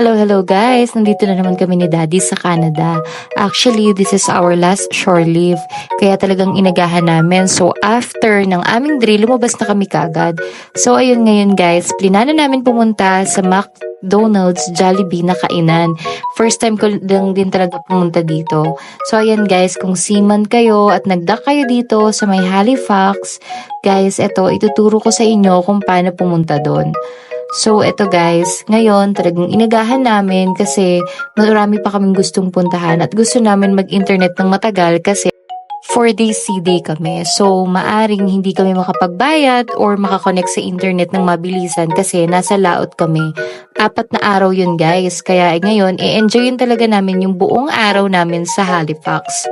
Hello, hello guys! Nandito na naman kami ni Daddy sa Canada. Actually, this is our last shore leave. Kaya talagang inagahan namin. So, after ng aming drill, lumabas na kami kagad. So, ayun ngayon guys, plinano namin pumunta sa McDonald's Jollibee na kainan. First time ko lang din talaga pumunta dito. So, ayan guys, kung seaman kayo at nagdak kayo dito sa may Halifax, guys, ituturo ko sa inyo kung paano pumunta doon. So, eto guys, ngayon talagang inagahan namin kasi marami pa kaming gustong puntahan at gusto namin mag-internet ng matagal kasi 4 days CD kami. So, maaring hindi kami makapagbayad or makakonect sa internet ng mabilisan kasi nasa laot kami. 4 na araw yun guys. Kaya ngayon, i-enjoyin talaga namin yung buong araw namin sa Halifax.